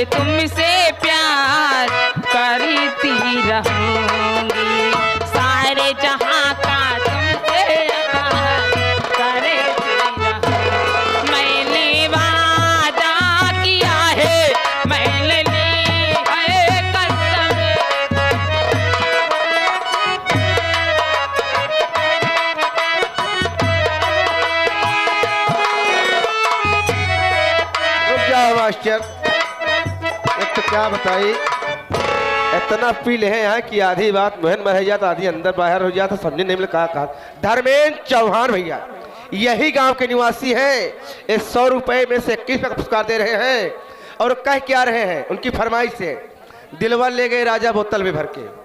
तुमसे प्यार करती रहूंगी, सारे जहां का तुमसे प्यार करती रहूंगी। मैंने वादा किया है, मैंने ली है कसम। रुक जाओ मास्टर, एक तो क्या बताई, इतना पी ले हैं कि आधी बात मुहन में रह जाता, आधी अंदर बाहर हो जाता, समझे नहीं मिले कहा। धर्मेंद्र चौहान भैया यही गांव के निवासी हैं। इस 100 रुपए में से 21 का पुरस्कार दे रहे हैं और कह क्या रहे हैं, उनकी फरमाइश से दिलवा ले गए राजा बोतल में भर के।